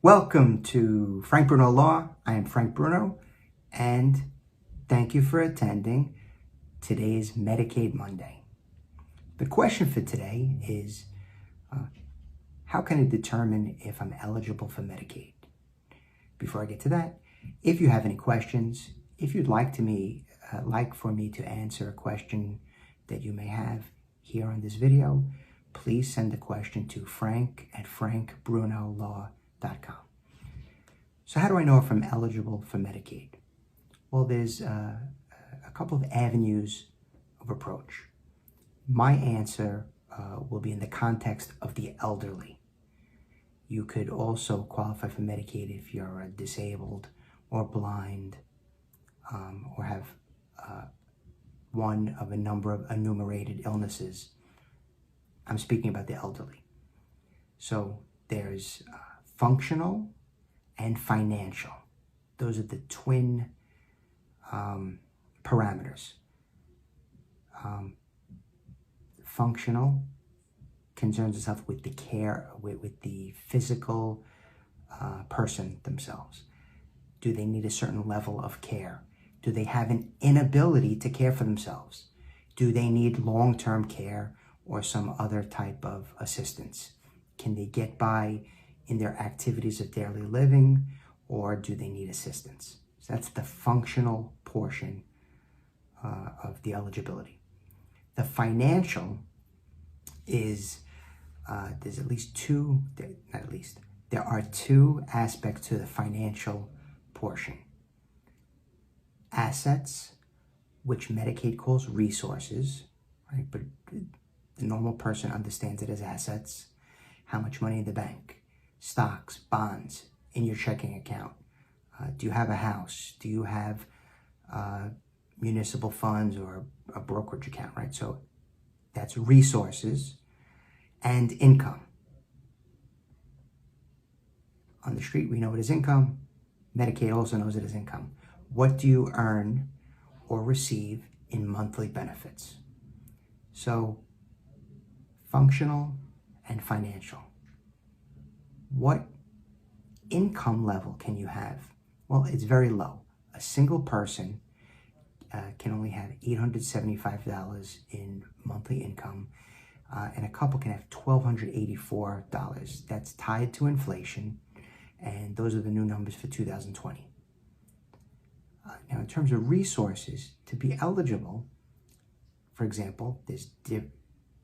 Welcome to Frank Bruno Law. I am Frank Bruno, and thank you for attending today's Medicaid Monday. The question for today is, how can I determine if I'm eligible for Medicaid? Before I get to that, if you have any questions, if you'd like for me to answer a question that you may have here on this video, please send the question to frank@frankbrunolaw.com. So how do I know if I'm eligible for Medicaid? Well, there's a couple of avenues of approach. My answer will be in the context of the elderly. You could also qualify for Medicaid if you're disabled or blind or have one of a number of enumerated illnesses. I'm speaking about the elderly. So there's functional and financial. Those are the twin parameters. Functional concerns itself with the care, with the physical person themselves. Do they need a certain level of care? Do they have an inability to care for themselves? Do they need long-term care or some other type of assistance? Can they get by in their activities of daily living, or do they need assistance? So that's the functional portion of the eligibility. The financial is, there are two aspects to the financial portion. Assets, which Medicaid calls resources, right? But the normal person understands it as assets. How much money in the bank? Stocks, bonds, in your checking account. Do you have a house? Do you have municipal funds or a brokerage account, right? So that's resources and income. On the street, we know it as income. Medicaid also knows it as income. What do you earn or receive in monthly benefits? So functional and financial. What income level can you have? Well, it's very low. A single person can only have $875 in monthly income, and a couple can have $1,284. That's tied to inflation, and those are the new numbers for 2020. Now, in terms of resources, to be eligible, for example,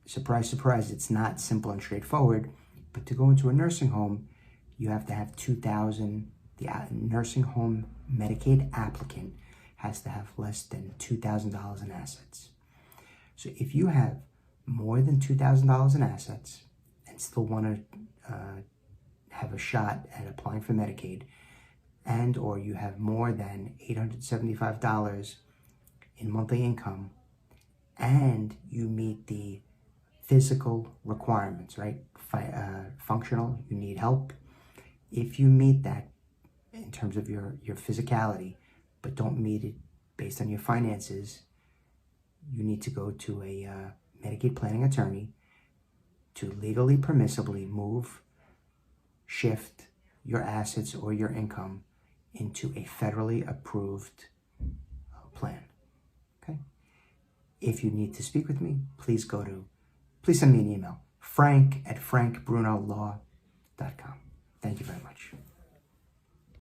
surprise, surprise, it's not simple and straightforward, but to go into a nursing home, you have to have $2,000. The nursing home Medicaid applicant has to have less than $2,000 in assets. So if you have more than $2,000 in assets and still want to have a shot at applying for Medicaid, and or you have more than $875 in monthly income, and you meet the physical requirements, right? Functional, you need help. If you meet that in terms of your physicality, but don't meet it based on your finances, you need to go to a Medicaid planning attorney to legally, permissibly move, shift your assets or your income into a federally approved plan, okay? If you need to speak with me, please send me an email, frank@frankbrunolaw.com. Thank you very much.